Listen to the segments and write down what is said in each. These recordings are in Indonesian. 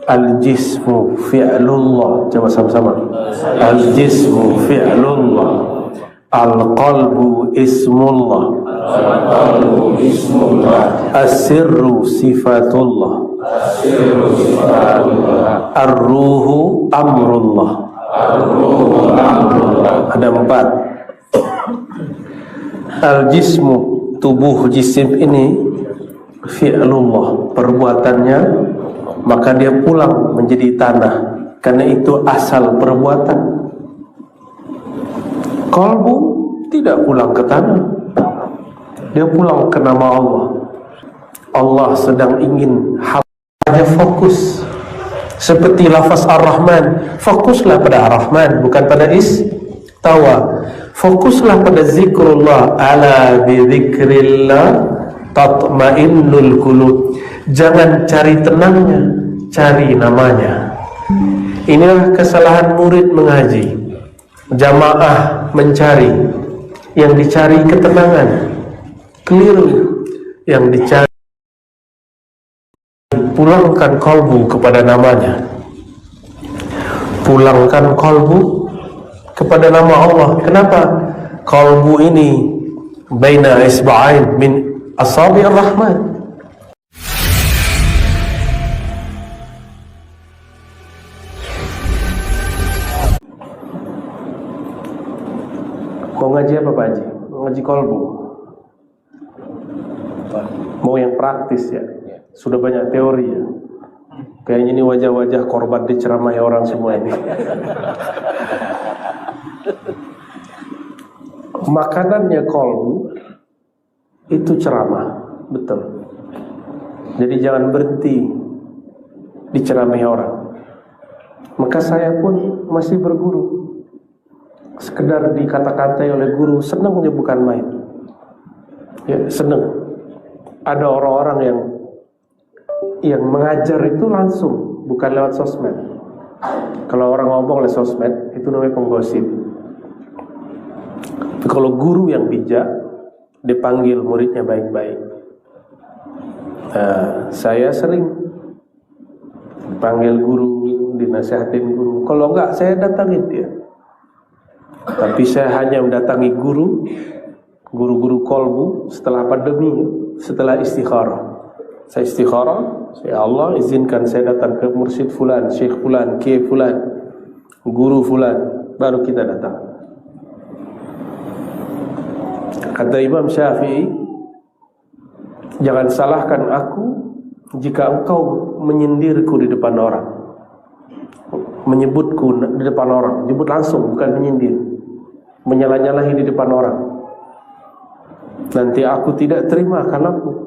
Al-jismu fi'lullah. Coba sama-sama. Al-jismu fi'lullah. Al-qalbu ismullah. Al-qalbu ismullah. As-sirru sifatullah. As-sirru sifatullah. Ar-ruhu amrullah. Ar-ruhu amrullah. Ada 4. Al-jismu, tubuh jisim ini, fi'lullah, perbuatannya, maka dia pulang menjadi tanah, karena itu asal perbuatan. Qalbu tidak pulang ke tanah, dia pulang ke nama Allah. Allah sedang ingin hambanya fokus, seperti lafaz Ar-Rahman. Fokuslah pada Ar-Rahman, bukan pada istawa. Fokuslah pada zikrullah. Ala bi dzikrillah tatmainnul qulub. Jangan cari tenangnya, cari namanya. Inilah kesalahan murid mengaji. Jamaah mencari, yang dicari ketenangan. Keliru. Yang dicari, pulangkan kalbu kepada namanya. Pulangkan kalbu kepada nama Allah. Kenapa? Kalbu ini baina isba'ain min asabi'ir rahman. Mau ngaji apa Pak Haji? Mau ngaji kalbu? Mau yang praktis ya? Sudah banyak teori ya. Kayaknya ini wajah-wajah korban diceramahi orang semua ini. Makanannya kalbu itu ceramah, betul. Jadi jangan berhenti diceramahi orang. Maka saya pun masih berguru. Sekedar dikata-katai oleh guru, senangnya bukan main. Ya, senang. Ada orang-orang yang mengajar itu langsung, bukan lewat sosmed. Kalau orang ngomong lewat sosmed, itu namanya penggosip. Tapi kalau guru yang bijak, dipanggil muridnya baik-baik. Saya sering panggil guru, dinasihatin guru. Kalau enggak, saya datangin dia. Tapi saya hanya mendatangi guru-guru kolbu setelah pandemi, setelah istikharah. Saya istikharah, ya Allah izinkan saya datang ke mursyid fulan, syekh fulan, kiai fulan, guru fulan, baru kita datang. Kata Imam Syafi'i, jangan salahkan aku jika engkau menyindirku di depan orang, menyebutku di depan orang, nyebut langsung bukan menyindir, menyalah-nyalahi di depan orang. Nanti aku tidak terima kalammu.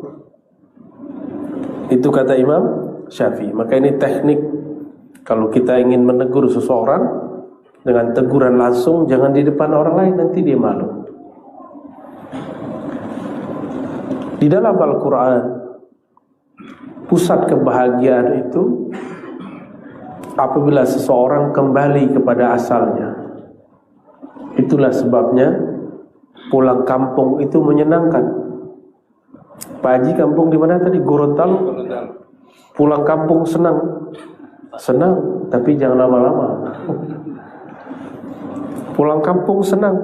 Itu kata Imam Syafi'i. Maka ini teknik kalau kita ingin menegur seseorang dengan teguran langsung, jangan di depan orang lain, nanti dia malu. Di dalam Al-Quran, pusat kebahagiaan itu apabila seseorang kembali kepada asalnya. Itulah sebabnya pulang kampung itu menyenangkan. Pak Haji kampung di mana tadi? Gorontalo. Pulang kampung senang, tapi jangan lama-lama. Pulang kampung senang,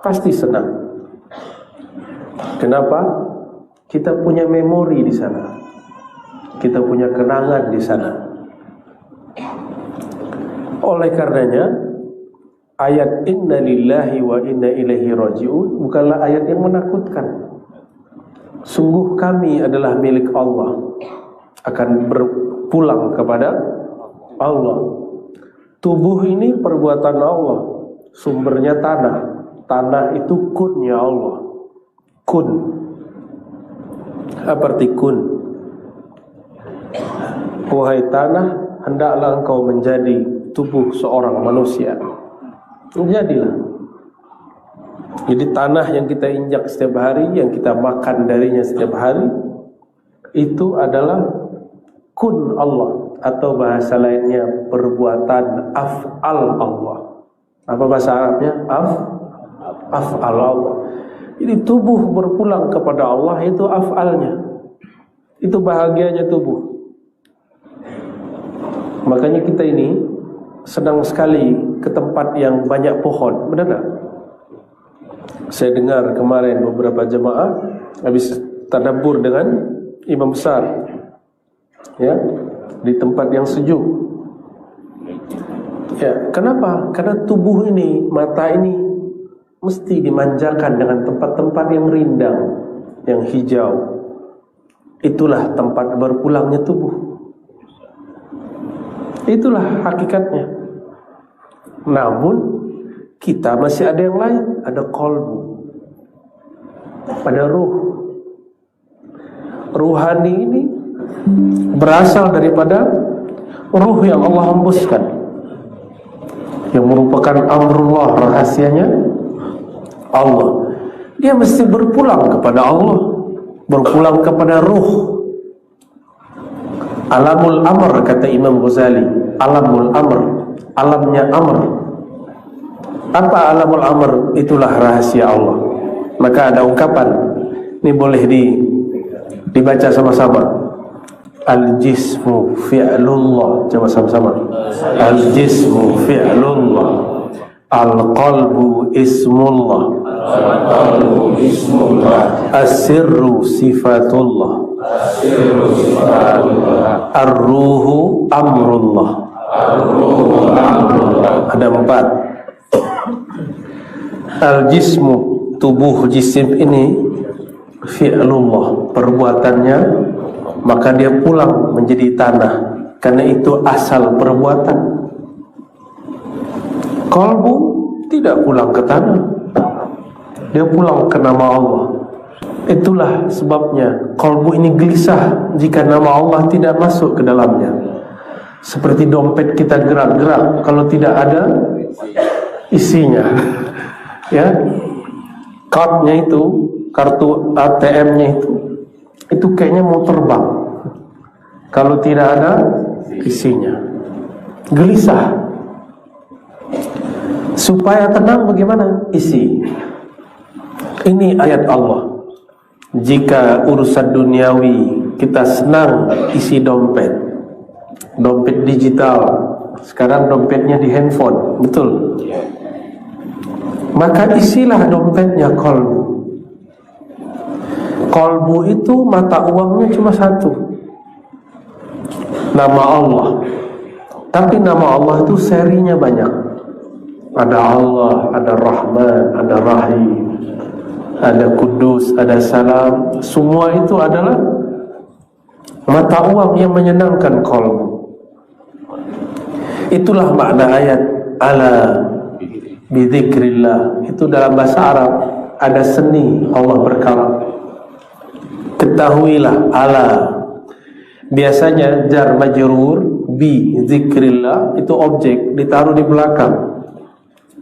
pasti senang. Kenapa? Kita punya memori di sana, kita punya kenangan di sana. Oleh karenanya, ayat inna lillahi wa inna ilaihi raji'un bukanlah ayat yang menakutkan. Sungguh kami adalah milik Allah, akan berpulang kepada Allah. Tubuh ini perbuatan Allah, sumbernya tanah. Tanah itu kunnya Allah. Kun. Apa arti kun? Wahai tanah, hendaklah engkau menjadi tubuh seorang manusia. Menjadilah. Jadi tanah yang kita injak setiap hari, yang kita makan darinya setiap hari, itu adalah kun Allah, atau bahasa lainnya perbuatan af'al Allah. Apa bahasa Arabnya? Af'al Allah. Jadi tubuh berpulang kepada Allah itu af'alnya. Itu bahagianya tubuh. Makanya kita ini senang sekali ke tempat yang banyak pohon, benar tak? Saya dengar kemarin beberapa jemaah habis tadabbur dengan imam besar, ya, di tempat yang sejuk. Ya, kenapa? Karena tubuh ini, mata ini mesti dimanjakan dengan tempat-tempat yang rindang, yang hijau. Itulah tempat berpulangnya tubuh. Itulah hakikatnya. Namun kita masih ada yang lain, ada qalbu, ada ruh. Ruhani ini berasal daripada ruh yang Allah hembuskan, yang merupakan amrullah, rahasianya Allah. Dia mesti berpulang kepada Allah, berpulang kepada ruh. Alamul amr, kata Imam Ghazali. Alamul amr, alamnya amr. Apa alamul amr? Itulah rahasia Allah. Maka ada ungkapan, ini boleh dibaca sama-sama. Al-jismu fi'lullah. Coba sama-sama. Al-jismu fi'lullah, al-qalbu ismullah, al-qalbu ismullah, as-sirru sifatullah, as-sirru sifatullah, ar-ruhu amrullah. ar-ruhu amrullah. Ada 4. Al-jismu, tubuh jisim ini, fi'lullah, perbuatannya, maka dia pulang menjadi tanah, karena itu asal perbuatan. Qalbu tidak pulang ke tanah, dia pulang ke nama Allah. Itulah sebabnya qalbu ini gelisah jika nama Allah tidak masuk ke dalamnya. Seperti dompet kita gerak-gerak kalau tidak ada isinya. Ya, cardnya itu, kartu ATM-nya itu kayaknya mau terbang kalau tidak ada isinya. Gelisah. Supaya tenang bagaimana? Isi. Ini ayat Allah. Jika urusan duniawi kita senang isi dompet, dompet digital, sekarang dompetnya di handphone, betul? Maka isilah dompetnya qalbu. Qalbu itu mata uangnya cuma satu, nama Allah. Tapi nama Allah itu serinya banyak. Ada Allah, ada Rahman, ada Rahim, ada Kudus, ada Salam. Semua itu adalah mata uang yang menyenangkan qalbu. Itulah makna ayat ala bidzikrillah. Itu dalam bahasa Arab ada seni Allah berkalam. Ketahuilah, ala, biasanya jar majrur bi zikrillah itu objek ditaruh di belakang.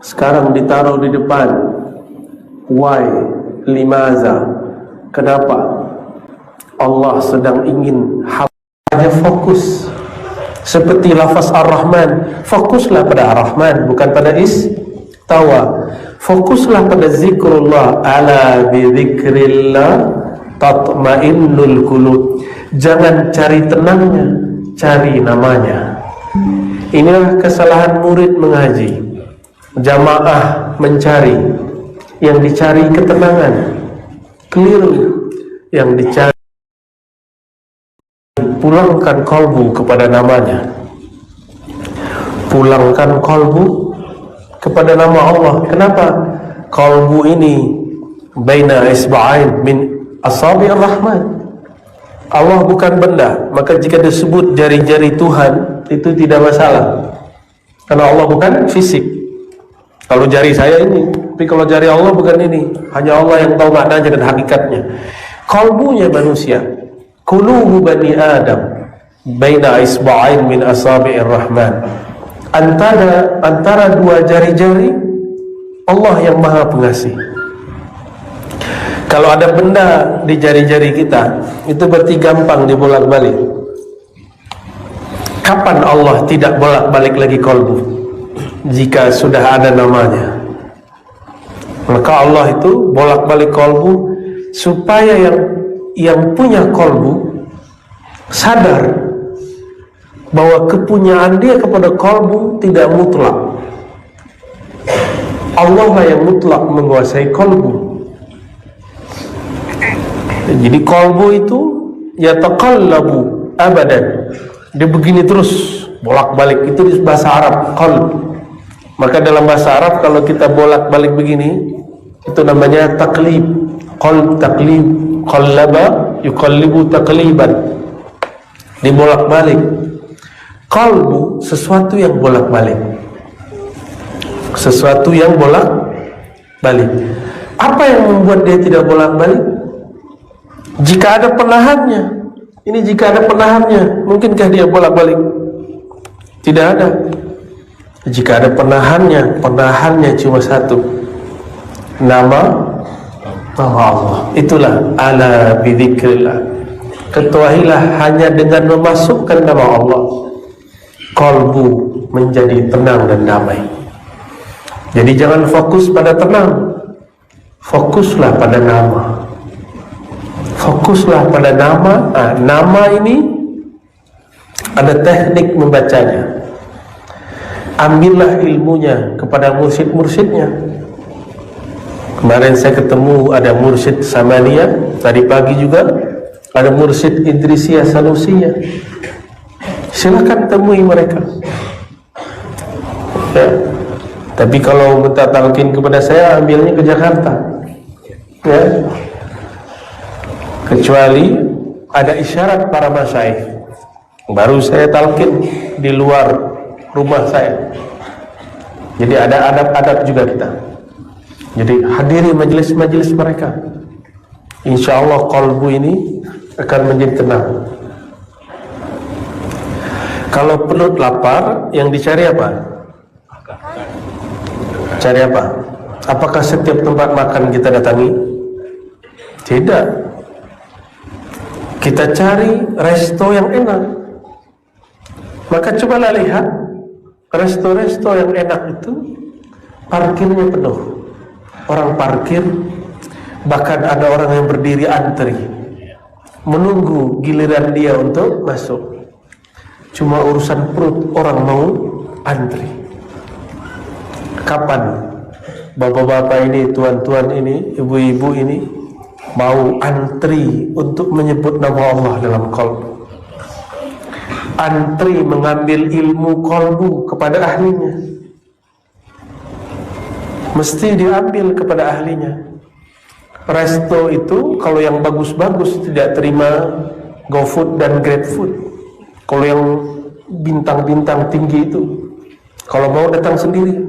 Sekarang ditaruh di depan. Why? Limaza? Kenapa? Allah sedang ingin hambanya fokus. Seperti lafaz Ar-Rahman, fokuslah pada Ar-Rahman, bukan pada istawa. Fokuslah pada zikrullah. Ala bi zikrillah tatmainnul qulub. Jangan cari tenangnya, cari namanya. Inilah kesalahan murid mengaji. Jamaah mencari, yang dicari ketenangan, keliru. Yang dicari, pulangkan qalbu kepada namanya. Pulangkan qalbu kepada nama Allah. Kenapa? Qalbu ini baina isba'ain min asabi'ir rahman. Allah bukan benda, maka jika disebut jari-jari Tuhan itu tidak masalah, karena Allah bukan fisik. Kalau jari saya ini, tapi kalau jari Allah bukan ini. Hanya Allah yang tahu maknanya dan hakikatnya. Qalbunya manusia, qulubu bani Adam baina isba'ain min asabi'ir rahman. Antara dua jari-jari Allah yang Maha Pengasih. Kalau ada benda di jari-jari kita, itu berarti gampang dibolak-balik. Kapan Allah tidak bolak-balik lagi qalbu? Jika sudah ada namanya. Maka Allah itu bolak-balik qalbu supaya yang punya qalbu sadar bahwa kepunyaan dia kepada kalbu tidak mutlak. Allah lah yang mutlak menguasai kalbu. Jadi kalbu itu yataqallabu abadan, dia begini terus bolak-balik. Itu di bahasa Arab qalb. Maka dalam bahasa Arab kalau kita bolak-balik begini, itu namanya taklib. Qalb taklib, qallaba yuqallibu takliban, dibolak-balik. Qalbu sesuatu yang bolak-balik, sesuatu yang bolak-balik. Apa yang membuat dia tidak bolak-balik? Jika ada penahannya. Ini jika ada penahannya, mungkinkah dia bolak-balik? Tidak ada. Jika ada penahannya, penahannya cuma satu, nama Allah. Itulah ala bidzikrillah. Ketahuilah hanya dengan memasukkan nama Allah, kalbu menjadi tenang dan damai. Jadi jangan fokus pada tenang, fokuslah pada nama. Fokuslah pada nama. Nama ini ada teknik membacanya. Ambillah ilmunya kepada mursyid-mursyidnya. Kemarin saya ketemu ada mursyid Samaniyah, tadi pagi juga ada mursyid Idrisiyah Sanusiyah. Silakan temui mereka. Ya. Tapi kalau minta talqin kepada saya, ambilnya ke Jakarta. Ya. Kecuali ada isyarat para masyayikh, baru saya talqin di luar rumah saya. Jadi ada adab-adab juga kita. Jadi hadiri majelis-majelis mereka. Insya Allah kalbu ini akan menjadi tenang. Kalau perut lapar, yang dicari apa? Cari apa? Apakah setiap tempat makan kita datangi? Tidak. Kita cari resto yang enak. Maka cobalah lihat resto-resto yang enak itu parkirnya penuh. Orang parkir, bahkan ada orang yang berdiri antri menunggu giliran dia untuk masuk. Cuma urusan perut orang mau antri. Kapan bapak-bapak ini, tuan-tuan ini, ibu-ibu ini mau antri untuk menyebut nama Allah dalam qalbu? Antri mengambil ilmu qalbu kepada ahlinya. Mesti diambil kepada ahlinya. Resto itu kalau yang bagus-bagus tidak terima GoFood dan GrabFood. Kalau yang bintang-bintang tinggi itu, kalau mau datang sendiri.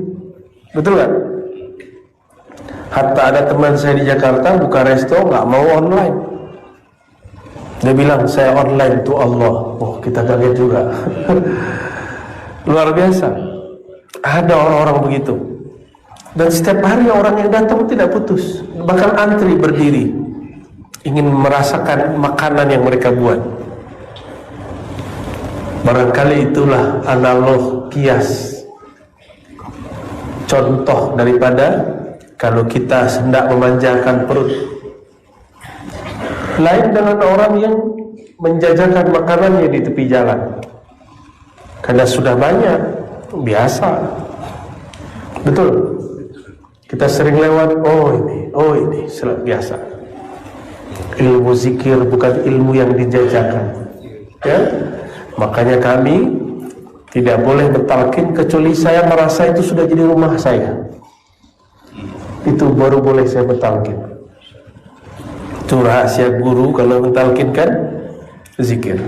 Betul kan? Hatta ada teman saya di Jakarta buka resto, nggak mau online. Dia bilang saya online tuh Allah. Oh, kita kaget juga. Luar biasa. Ada orang-orang begitu. Dan setiap hari orang yang datang tidak putus, bahkan antri berdiri, ingin merasakan makanan yang mereka buat. Barangkali itulah analog kias, contoh daripada kalau kita hendak memanjakan perut. Lain dengan orang yang menjajakan makanannya di tepi jalan, karena sudah banyak, biasa. Betul. Kita sering lewat, oh ini, biasa. Ilmu zikir bukan ilmu yang dijajakan. Ya, makanya kami tidak boleh bertalqin kecuali saya merasa itu sudah jadi rumah saya. Itu baru boleh saya bertalqin. Itu rahasia guru kalau mentalqinkan zikir.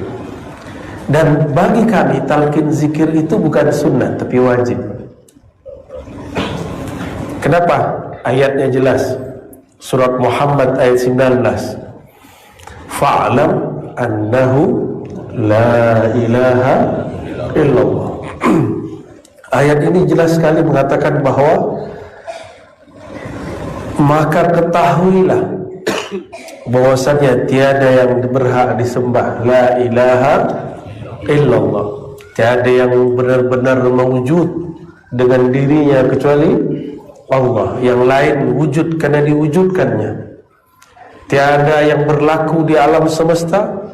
Dan bagi kami talqin zikir itu bukan sunnah tapi wajib. Kenapa? Ayatnya jelas. Surat Muhammad ayat 19. Fa'lam annahu la ilaha illallah. Ayat ini jelas sekali mengatakan bahwa maka ketahuilah bahwasanya tiada yang berhak disembah, la ilaha illallah. Tiada yang benar-benar mewujud dengan dirinya kecuali Allah. Yang lain wujud karena diwujudkannya. Tiada yang berlaku di alam semesta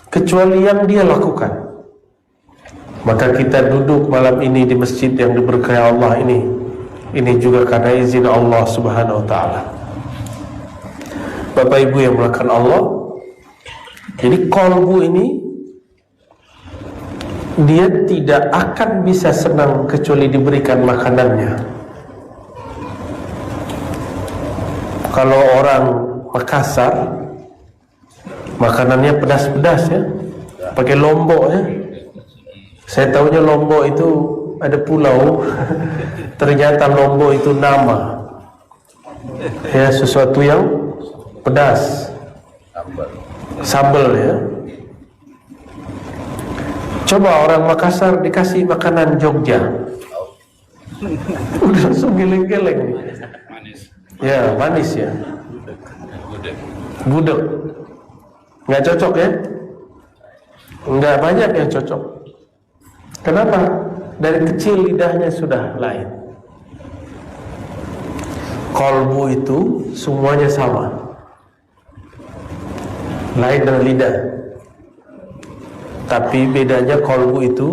kecuali yang dia lakukan. Maka kita duduk malam ini di masjid yang diberkahi Allah ini juga karena izin Allah Subhanahu wa ta'ala. Bapak Ibu yang melakukan Allah, jadi qalbu ini dia tidak akan bisa senang kecuali diberikan makanannya. Kalau orang Makassar, makanannya pedas-pedas ya, pakai lombok ya. Saya tahunya Lombok itu ada pulau, ternyata Lombok itu nama, ya, sesuatu yang pedas, sambal ya. Coba orang Makassar dikasih makanan Jogja, udah langsung geleng-geleng. Ya, manis ya, gudeg, nggak cocok ya, nggak banyak yang cocok. Kenapa? Dari kecil lidahnya sudah lain. Qalbu itu semuanya sama, lain dengan lidah. Tapi bedanya qalbu itu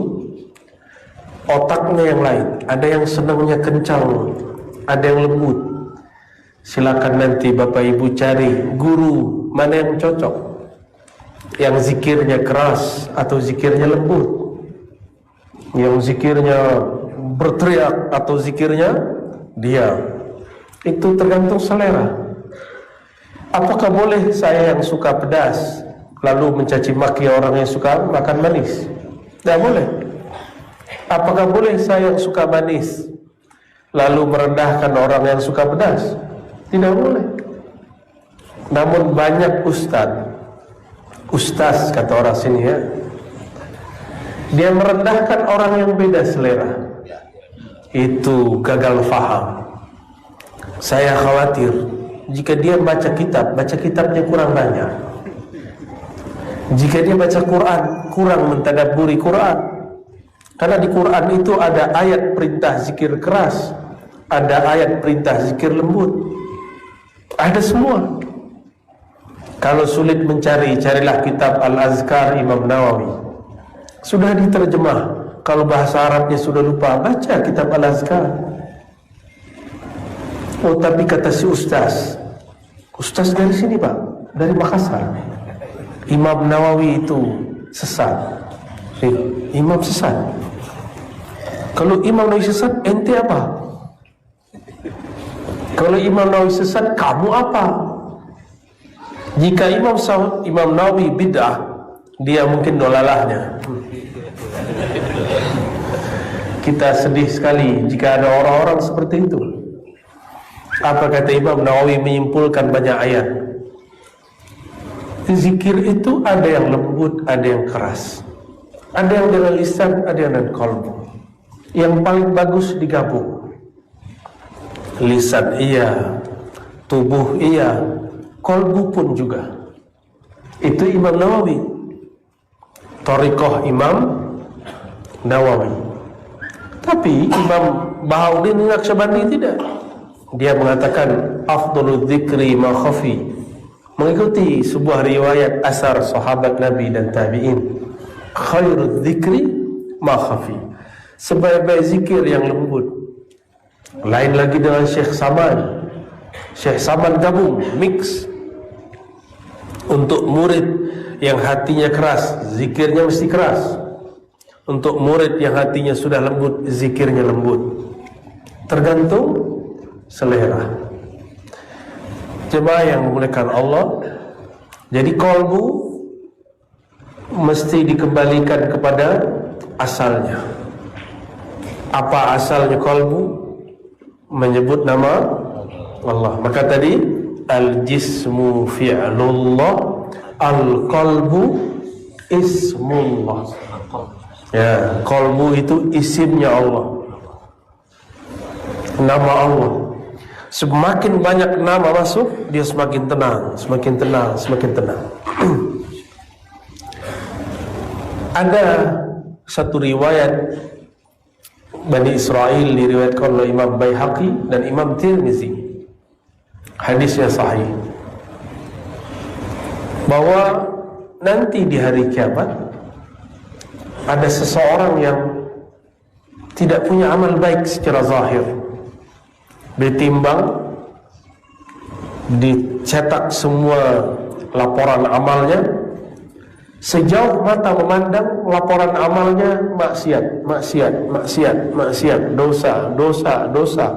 otaknya yang lain. Ada yang senangnya kencang, ada yang lembut. Silakan nanti Bapak Ibu cari guru mana yang cocok, yang zikirnya keras atau zikirnya lembut, yang zikirnya berteriak atau zikirnya diam. Itu tergantung selera. Apakah boleh saya yang suka pedas lalu mencaci maki orang yang suka makan manis? Tidak boleh. Apakah boleh saya yang suka manis lalu merendahkan orang yang suka pedas? Tidak boleh. Namun banyak ustaz kata orang sini ya, dia merendahkan orang yang beda selera. Itu gagal faham. Saya khawatir jika dia baca kitabnya kurang banyak. Jika dia baca Quran, kurang mentadabburi Quran. Karena di Quran itu ada ayat perintah zikir keras, ada ayat perintah zikir lembut, ada semua. Kalau sulit mencari, carilah kitab Al-Azkar Imam Nawawi, sudah diterjemah. Kalau bahasa Arabnya sudah lupa, baca kitab Al-Azkar. Oh, tapi kata si ustaz dari sini Pak, dari Makassar, Imam Nawawi itu sesat. Imam sesat. Kalau Imam Nawawi sesat, ente apa? Kalau Imam Nawawi sesat, kamu apa? Jika Imam Nawawi bid'ah, dia mungkin dolalahnya. Kita sedih sekali jika ada orang-orang seperti itu. Apa kata Imam Nawawi menyimpulkan banyak ayat? Zikir itu ada yang lembut, ada yang keras, ada yang dengan lisan, ada yang dengan qalbu. Yang paling bagus digabung. Lisan iya, tubuh iya, qalbu pun juga. Itu Imam Nawawi, thariqah Imam Nawawi. Tapi Imam Bahauddin Naqsyabandi tidak. Dia mengatakan afdhalul dzikri ma khafi, mengikuti sebuah riwayat asar sahabat Nabi dan tabi'in. Khairul dzikri ma khafi, sebaik-baik zikir yang lembut. Lain lagi dengan Syekh Saman. Syekh Saman gabung, mix. Untuk murid yang hatinya keras, zikirnya mesti keras. Untuk murid yang hatinya sudah lembut, zikirnya lembut. Tergantung selera. Jemaah yang memuliakan Allah, jadi qalbu mesti dikembalikan kepada asalnya. Apa asalnya qalbu? Menyebut nama Allah. Maka tadi al-jismu fi'lullah, al-qalbu ismullah. Ya, qalbu itu isimnya Allah, nama Allah. Semakin banyak nama masuk, dia semakin tenang, semakin tenang, semakin tenang. Ada satu riwayat Bani Israel diriwayatkan oleh Imam Baihaqi dan Imam Tirmizi. Hadisnya sahih, bahwa nanti di hari kiamat ada seseorang yang tidak punya amal baik secara zahir, ditimbang, dicetak semua laporan amalnya, sejauh mata memandang laporan amalnya maksiat, dosa.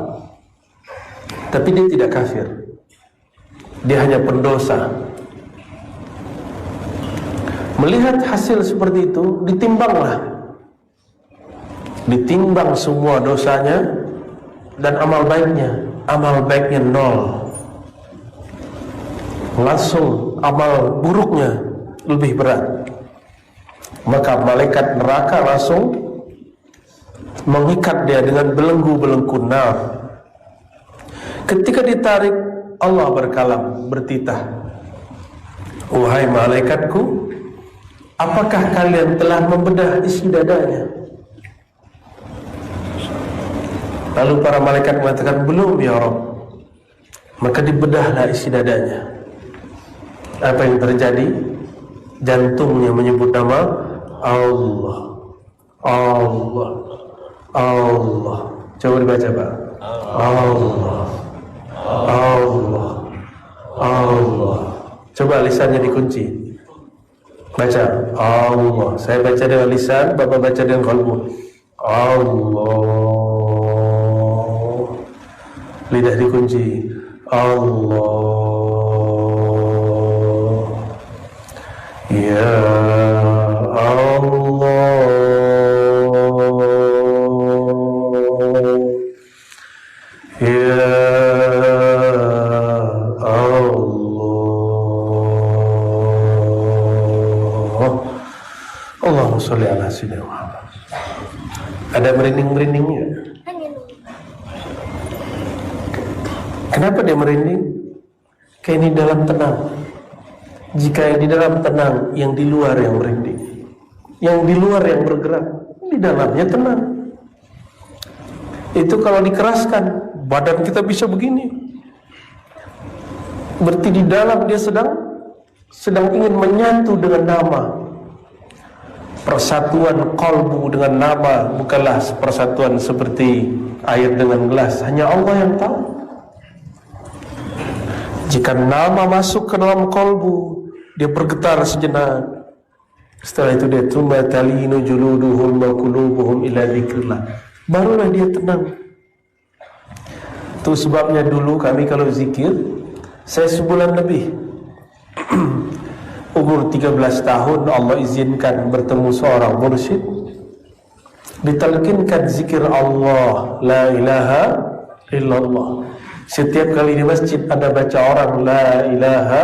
Tapi dia tidak kafir, dia hanya pendosa. Melihat hasil seperti itu, ditimbang semua dosanya dan amal baiknya nol. Langsung amal buruknya lebih berat. Maka malaikat neraka langsung mengikat dia dengan belenggu-belenggu nar. Ketika ditarik, Allah berkalam, bertitah, "Wahai malaikatku, apakah kalian telah membedah isi dadanya?" Lalu para malaikat mengatakan, "Belum ya Rabb." Maka dibedahlah isi dadanya. Apa yang terjadi? Jantungnya menyebut nama Allah. Allah. Allah. Coba dibaca, Pak. Allah. Allah. Allah. Coba lisannya dikunci. Baca Allah. Saya baca dengan lisan, Bapak baca dengan qalbu. Allah. Lidah dikunci. Allah. Ya Allah. Ya Allah. Allahumma sholli ala sayyidina Muhammad. Ada merinding-merindingnya? Kenapa dia merinding? Kayak ini dalam tenang. Jika yang di dalam tenang, yang di luar yang merinding. Yang di luar yang bergerak, di dalamnya tenang. Itu kalau dikeraskan, badan kita bisa begini. Berarti di dalam dia sedang ingin menyatu dengan nama. Persatuan qalbu dengan nama bukanlah persatuan seperti air dengan gelas. Hanya Allah yang tahu. Jika nama masuk ke dalam qalbu, dia bergetar sejenak. Setelah itu dia tsumma talinu juluduhum wa qulubuhum ila dzikrillah. Barulah dia tenang. Itu sebabnya dulu kami kalau zikir, saya sebulan lebih. Umur 13 tahun Allah izinkan bertemu seorang mursyid, ditalkinkan zikir Allah, la ilaha illallah. Setiap kali di masjid ada baca orang la ilaha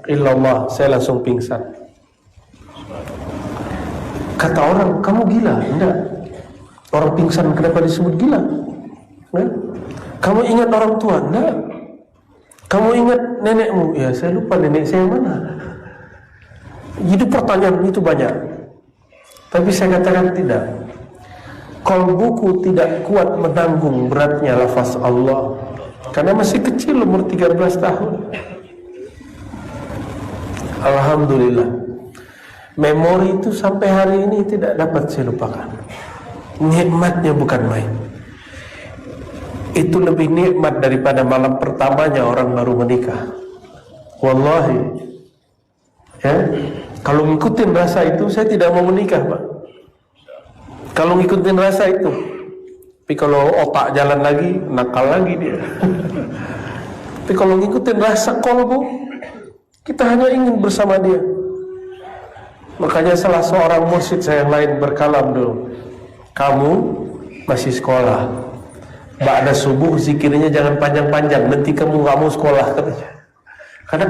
illallah, saya langsung pingsan. Kata orang, kamu gila? Enggak. Orang pingsan kenapa disebut gila? Kamu ingat orang tua? Enggak. Kamu ingat nenekmu? Ya saya lupa nenek saya mana. Jadi pertanyaan itu banyak. Tapi saya katakan tidak. Qalbuku tidak kuat menanggung beratnya lafaz Allah. Karena masih kecil, umur 13 tahun. Alhamdulillah, memori itu sampai hari ini tidak dapat saya lupakan. Nikmatnya bukan main. Itu lebih nikmat daripada malam pertamanya orang baru menikah. Wallahi, ya, kalau ngikutin rasa itu saya tidak mau menikah, Pak. Kalau ngikutin rasa itu. Tapi kalau otak jalan lagi, nakal lagi dia. Tapi kalau ngikutin rasa kolbu, kita hanya ingin bersama dia. Makanya salah seorang mursyid saya yang lain berkalam dulu, kamu masih sekolah, ba'da subuh zikirnya jangan panjang-panjang, nanti kamu gak mau sekolah, katanya. Karena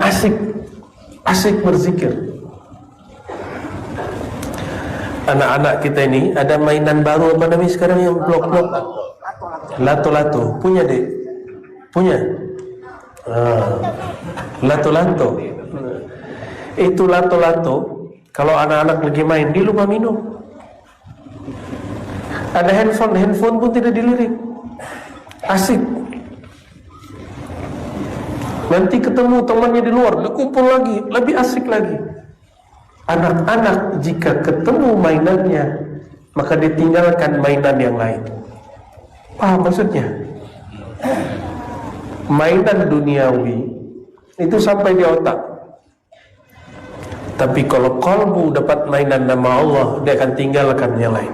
asik berzikir. Anak-anak kita ini ada mainan baru apa namanya sekarang yang blok-blok, lato-lato. Punya dek? Punya? Lato-lato. Itu lato-lato, kalau anak-anak lagi main dia lupa minum. Ada handphone pun tidak dilirik. Asik. Nanti ketemu temannya di luar, dia kumpul lagi, lebih asik lagi. Anak-anak jika ketemu mainannya maka ditinggalkan mainan yang lain. Paham maksudnya? Mainan duniawi itu sampai di otak. Tapi kalau kalbu dapat mainan nama Allah, dia akan tinggalkan yang lain.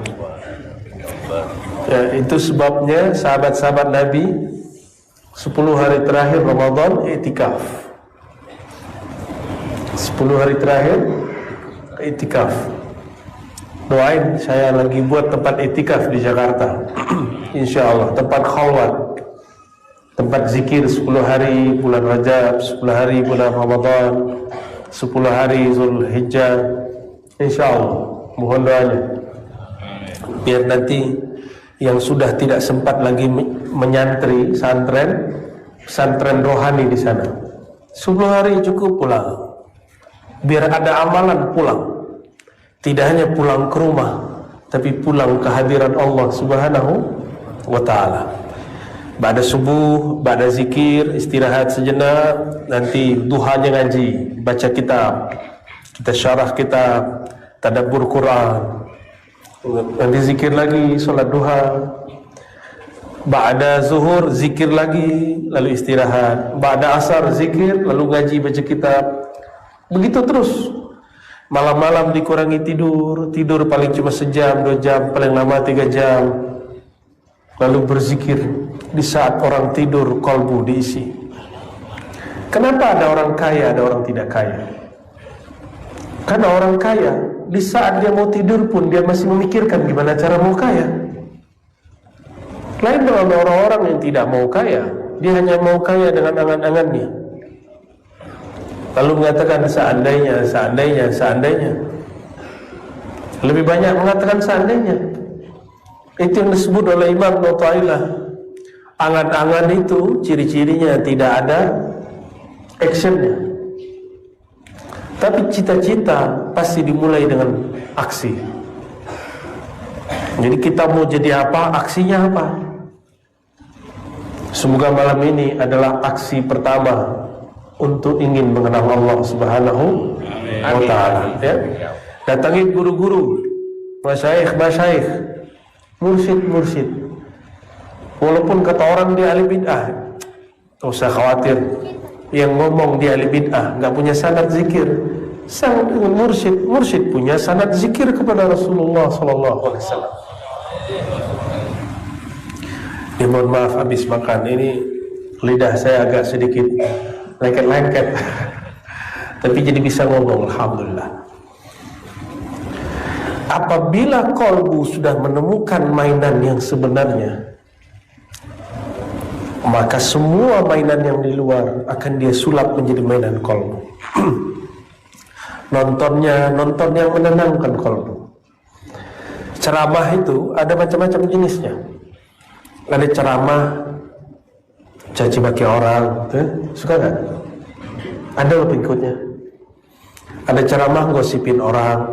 Ya, itu sebabnya sahabat-sahabat Nabi 10 hari terakhir Ramadan iktikaf. 10 hari terakhir iktikaf. Doain, saya lagi buat tempat iktikaf di Jakarta. InsyaAllah, tempat khalwat, tempat zikir 10 hari bulan Rajab, 10 hari bulan Ramadan, 10 hari Zulhijjah. InsyaAllah, mohon doanya. Biar nanti yang sudah tidak sempat lagi menyantri pesantren rohani di sana, 10 hari cukup pulang. Biar ada amalan pulang. Tidak hanya pulang ke rumah, tapi pulang ke hadirat Allah Subhanahu wa ta'ala. Ba'da subuh, ba'da zikir, istirahat sejenak, nanti duhanya ngaji, baca kitab, kita syarah kitab, tadabbur Quran, nanti zikir lagi, sholat duha. Ba'da zuhur, zikir lagi, lalu istirahat. Ba'da asar, zikir, lalu ngaji, baca kitab. Begitu terus. Malam-malam dikurangi tidur paling cuma sejam, 2 jam, paling lama 3 jam. Lalu berzikir di saat orang tidur, kalbu diisi. Kenapa ada orang kaya, ada orang tidak kaya? Karena orang kaya, di saat dia mau tidur pun dia masih memikirkan gimana cara mau kaya. Lain dengan orang-orang yang tidak mau kaya, dia hanya mau kaya dengan angan-angannya. Lalu mengatakan seandainya. Lebih banyak mengatakan seandainya. Itu yang disebut oleh Imam Nu'tailah. Angan-angan itu ciri-cirinya tidak ada actionnya. Tapi cita-cita pasti dimulai dengan aksi. Jadi kita mau jadi apa, aksinya apa? Semoga malam ini adalah aksi pertama untuk ingin mengenal Allah Subhanahu wa ta'ala, ya. Datangi guru-guru, masyayikh, mursyid. Walaupun kata orang dia ahli bid'ah, tak usah khawatir. Yang ngomong dia ahli bid'ah, enggak punya sanad zikir. Sang mursyid punya sanad zikir kepada Rasulullah sallallahu alaihi wasallam. Mohon maaf habis makan ini lidah saya agak sedikit lengket. Tapi jadi bisa ngomong, alhamdulillah. Apabila kalbu sudah menemukan mainan yang sebenarnya, maka semua mainan yang di luar akan dia sulap menjadi mainan kalbu. Nonton yang menenangkan kalbu. Ceramah itu ada macam-macam jenisnya. Ada ceramah caci maki orang, suka nggak? Ada loh pengikutnya. Ada ceramah gosipin orang,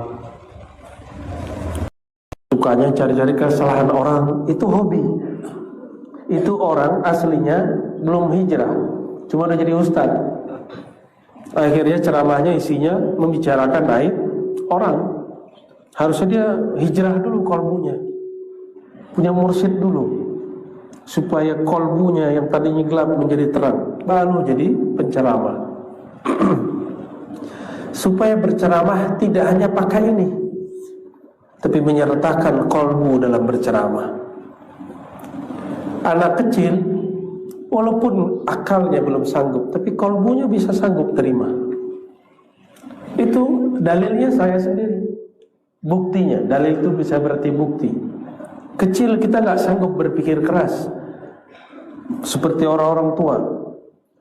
sukanya cari-cari kesalahan orang, itu hobi. Itu orang aslinya belum hijrah, cuma udah jadi ustaz. Akhirnya ceramahnya isinya membicarakan aib orang. Harusnya dia hijrah dulu kalbunya, punya mursyid dulu, supaya kalbunya yang tadinya gelap menjadi terang, baru jadi penceramah. Supaya berceramah tidak hanya pakai ini, tapi menyertakan kalbu dalam berceramah. Anak kecil, walaupun akalnya belum sanggup, tapi kalbunya bisa sanggup terima. Itu dalilnya saya sendiri. Buktinya, dalil itu bisa berarti bukti. Kecil kita nggak sanggup berpikir keras seperti orang-orang tua.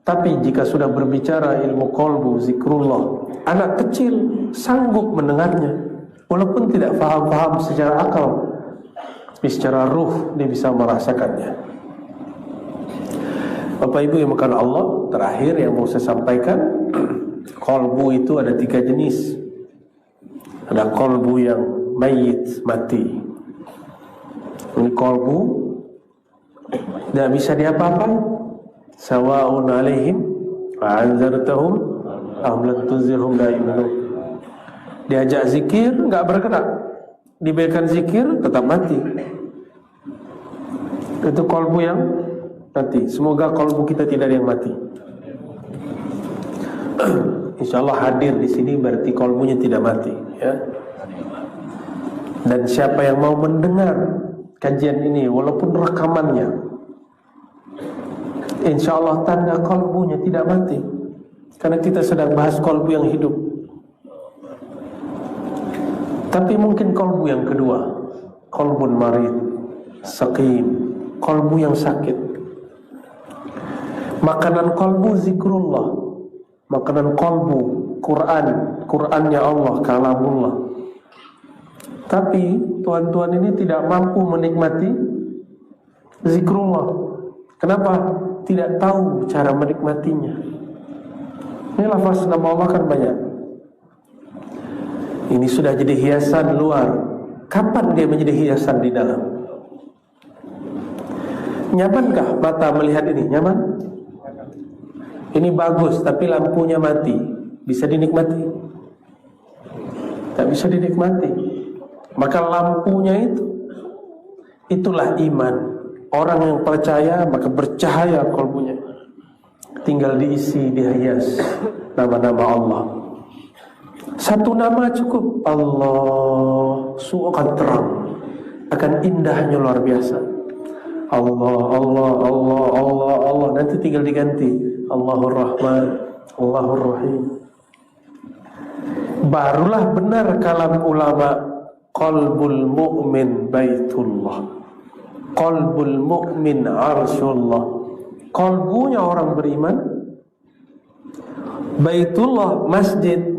Tapi jika sudah berbicara ilmu qalbu, zikrullah, anak kecil sanggup mendengarnya, walaupun tidak paham secara akal, tapi secara ruh dia bisa merasakannya. Bapak Ibu yang makan Allah, terakhir yang mau saya sampaikan, qalbu itu ada 3 jenis. Ada qalbu yang mayit, mati. Ini qalbu tidak bisa diapa-apain. Sawa'un alaihim fa'anzartahum am lam tunzirhum la yu'minun. Diajak zikir enggak bergerak, Dibiarkan zikir tetap mati. Itu kolbu yang mati. Semoga kolbu kita tidak ada yang mati. Insyaallah hadir di sini berarti kolbunya tidak mati, ya. Dan siapa yang mau mendengar kajian ini walaupun rekamannya, insyaallah tanda kolbunya tidak mati. Karena kita sedang bahas kolbu yang hidup. Tapi mungkin kolbu yang kedua, kolbun marid, saqim, kolbu yang sakit. Makanan kolbu zikrullah, makanan kolbu Quran, Qurannya Allah, kalamullah. Tapi tuan-tuan ini tidak mampu menikmati zikrullah. Kenapa? Tidak tahu cara menikmatinya. Ini lafaz nama Allah kan banyak. Ini sudah jadi hiasan luar. Kapan dia menjadi hiasan di dalam? Nyamankah mata melihat ini? Nyaman? Ini bagus, tapi lampunya mati. Bisa dinikmati? Tak bisa dinikmati. Maka lampunya itulah iman. Orang yang percaya maka bercahaya kolbunya. Tinggal diisi, dihias nama-nama Allah. Satu nama cukup. Allah akan terang, akan indahnya luar biasa. Allah, Allah, Allah, Allah, Allah. Nanti tinggal diganti Allahur Rahman, Allahur Rahim. Barulah benar kalam ulama, qalbul mu'min baitullah, qalbul mu'min arsyullah. Qalbunya orang beriman baitullah, masjid.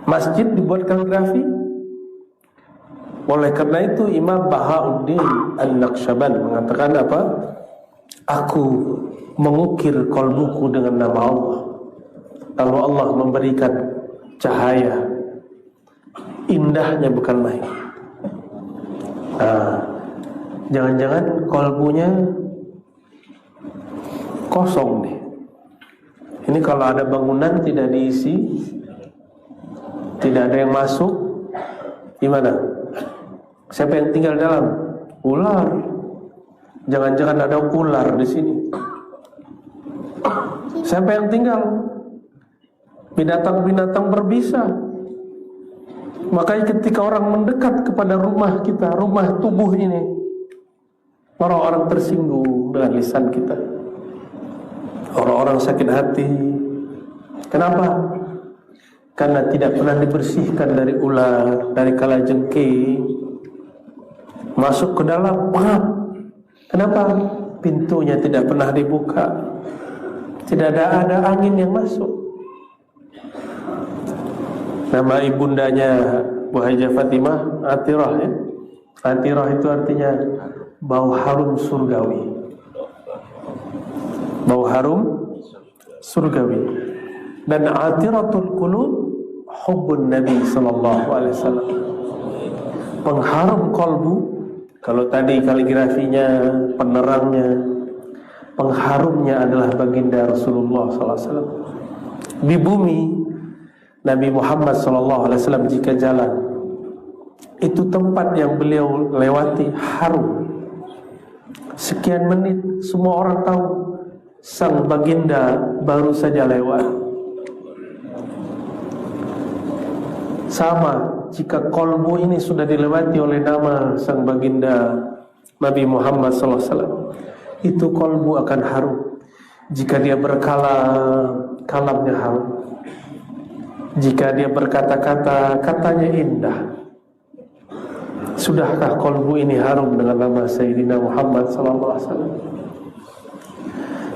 Masjid dibuat kaligrafi. Oleh karena itu Imam Bahauddin An-Naqsyaband mengatakan apa? Aku mengukir kolbuku dengan nama Allah. Lalu Allah memberikan cahaya. Indahnya bukan main. Jangan-jangan kolbunya kosong nih. Ini kalau ada bangunan tidak diisi, tidak ada yang masuk, gimana? Siapa yang tinggal dalam? Ular. Jangan-jangan ada ular di sini. Siapa yang tinggal? Binatang-binatang berbisa. Makanya ketika orang mendekat kepada rumah kita, rumah tubuh ini, orang-orang tersinggung dengan lisan kita. Orang-orang sakit hati. Kenapa? Karena tidak pernah dibersihkan dari ular, dari kalajengking. Masuk ke dalam, paham? Kenapa? Pintunya tidak pernah dibuka. Tidak ada angin yang masuk. Nama ibundanya Bu Hajah Fatimah Atirah, ya. Atirah itu artinya bau harum surgawi. Bau harum surgawi. Dan atiratul qulub hubbun Nabi sallallahu alaihi wasallam. Pengharum kolbu, kalau tadi kaligrafinya, penerangnya, pengharumnya adalah baginda Rasulullah sallallahu alaihi wasallam. Di bumi Nabi Muhammad sallallahu alaihi wasallam jika jalan, itu tempat yang beliau lewati harum. Sekian menit semua orang tahu sang baginda baru saja lewat. Sama jika kolbu ini sudah dilewati oleh nama sang baginda Nabi Muhammad SAW, itu kolbu akan harum. Jika dia berkalam, kalamnya harum. Jika dia berkata-kata, katanya indah. Sudahkah kolbu ini harum dengan nama Sayyidina Muhammad SAW?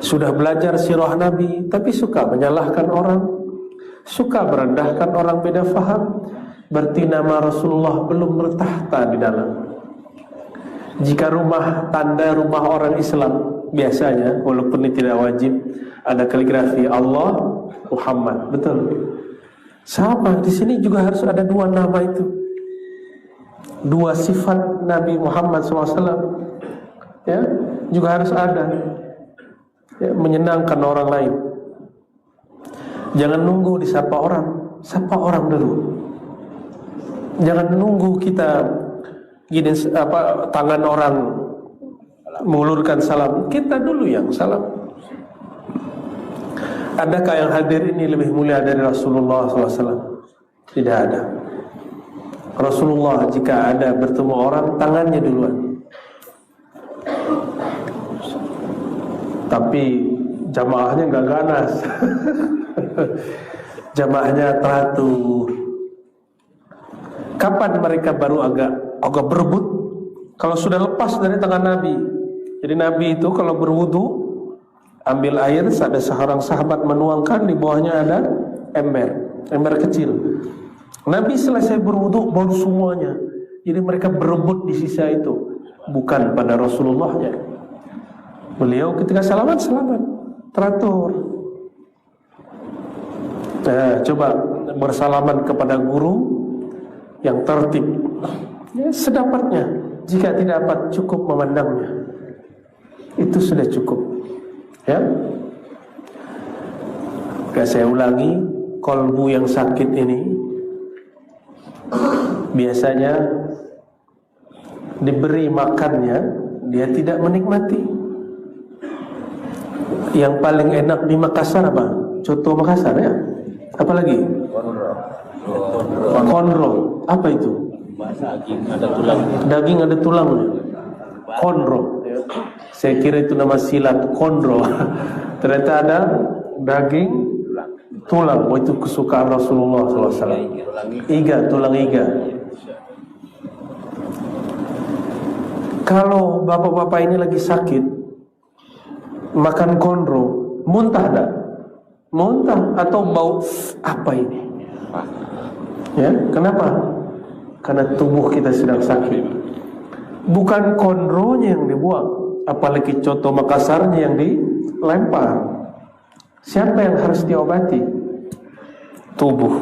Sudah belajar sirah Nabi, tapi suka menyalahkan orang, suka merendahkan orang beda faham, berarti nama Rasulullah belum bertahta di dalam. Jika rumah tanda rumah orang Islam biasanya, walaupun ini tidak wajib, ada kaligrafi Allah Muhammad, betul. Sama di sini juga harus ada dua nama itu, dua sifat Nabi Muhammad SAW, ya, juga harus ada. Ya, menyenangkan orang lain. Jangan nunggu disapa orang, sapa orang dulu. Jangan nunggu kita gini tangan orang mengulurkan salam, kita dulu yang salam. Adakah yang hadir ini lebih mulia dari Rasulullah SAW? Tidak ada. Rasulullah jika ada bertemu orang, tangannya duluan. Tapi jamaahnya nggak ganas. Jamaahnya teratur. Kapan mereka baru agak berebut? Kalau sudah lepas dari tangan Nabi. Jadi Nabi itu kalau berwudu, ambil air, ada seorang sahabat menuangkan, di bawahnya ada ember kecil. Nabi selesai berwudu baru semuanya. Jadi mereka berebut di sisa itu, bukan pada Rasulullahnya. Beliau ketika salaman teratur. Nah, coba bersalaman kepada guru yang tertib, ya, sedapatnya. Jika tidak dapat, cukup memandangnya. Itu sudah cukup. Ya. Saya ulangi, kolbu yang sakit ini biasanya diberi makannya, dia tidak menikmati. Yang paling enak di Makassar apa? Coto Makassar ya. Apalagi? Konro. Apa itu? Daging ada tulangnya. Konro. Saya kira itu nama silat, konro. Ternyata ada daging tulang. Oh, itu kesukaan Rasulullah SAW. Tulang iga. Kalau bapak-bapak ini lagi sakit, makan konro, muntah tak? Muntah atau bau apa ini? Ya, kenapa? Karena tubuh kita sedang sakit. Bukan konronya yang dibuang, apalagi coto Makassarnya yang dilempar. Siapa yang harus diobati? Tubuh.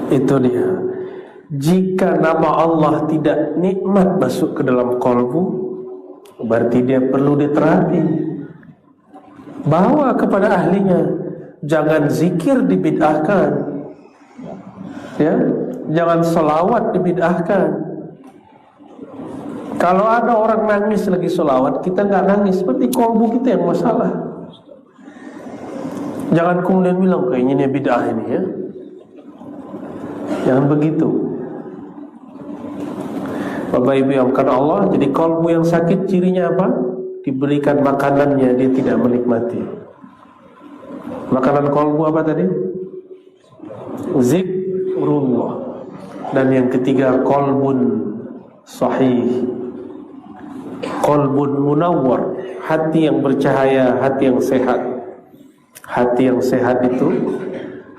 Itu dia. Jika nama Allah tidak nikmat masuk ke dalam kolbu, berarti dia perlu diterapi. Bawa kepada ahlinya. Jangan zikir dibid'ahkan, ya. Jangan selawat dibid'ahkan. Kalau ada orang nangis lagi selawat, kita nggak nangis, berarti kolbu kita yang masalah. Jangan kemudian bilang kayaknya ini bid'ah ini, ya. Jangan begitu. Bapak Ibu yang karena Allah, jadi kolbu yang sakit cirinya apa? Diberikan makanannya, dia tidak menikmati. Makanan kolbu apa tadi? Zikrullah. Dan yang ketiga, kolbun sahih, kolbun munawwar, hati yang bercahaya, hati yang sehat. Hati yang sehat itu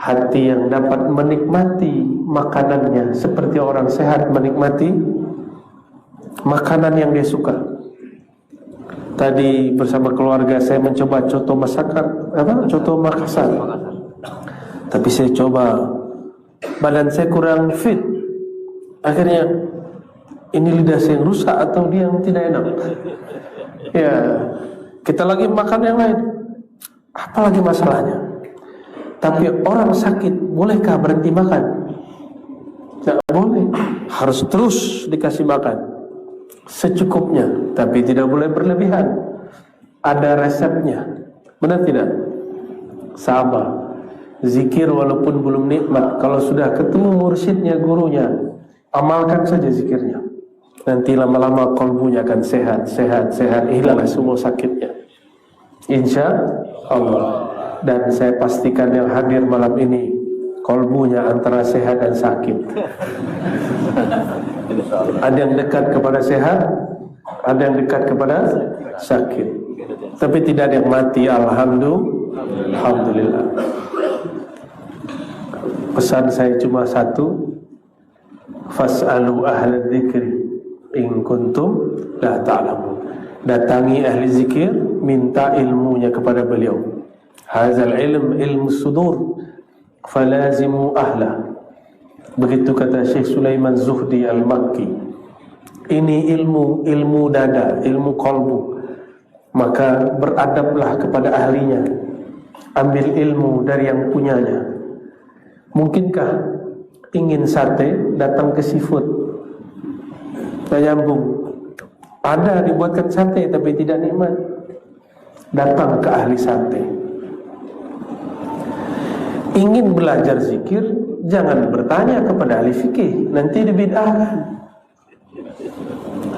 hati yang dapat menikmati makanannya seperti orang sehat menikmati makanan yang dia suka. Tadi bersama keluarga saya mencoba coto Makassar. Tapi saya coba, badan saya kurang fit. Akhirnya ini lidah saya yang rusak atau dia yang tidak enak. Ya, kita lagi makan yang lain. Apalagi masalahnya? Tapi orang sakit bolehkah berhenti makan? Tidak boleh. Harus terus dikasih makan secukupnya, tapi tidak boleh berlebihan. Ada resepnya, benar tidak? Sabar, zikir walaupun belum nikmat. Kalau sudah ketemu mursyidnya, gurunya, amalkan saja zikirnya. Nanti lama-lama kolbunya akan sehat, hilang semua sakitnya, insya Allah. Dan saya pastikan yang hadir malam ini kolbunya antara sehat dan sakit. Ada yang dekat kepada sehat, ada yang dekat kepada sakit. Tapi tidak ada yang mati, alhamdulillah. Pesan saya cuma satu, fas'alu ahla dzikri in kuntum la ta'lamun. Datangi ahli zikir, minta ilmunya kepada beliau. Hazal ilmu sudur, falazimu ahla. Begitu kata Syekh Sulaiman Zuhdi Al-Makki. Ini ilmu dada, ilmu kolbu. Maka beradablah kepada ahlinya. Ambil ilmu dari yang punyanya. Mungkinkah ingin sate, datang ke seafood. Tak nyambung. Ada dibuatkan sate tapi tidak nikmat, datang ke ahli sate. Ingin belajar zikir, jangan bertanya kepada ahli fikih, nanti dibid'ahkan.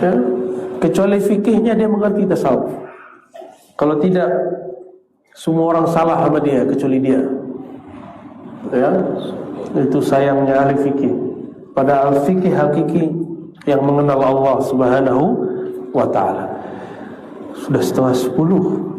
Ya? Kecuali fikihnya dia mengerti tasawuf. Kalau tidak, semua orang salah sama dia kecuali dia. Ya, itu sayangnya ahli fikih. Padahal fikih hakiki yang mengenal Allah Subhanahu wa ta'ala. Sudah 9:30.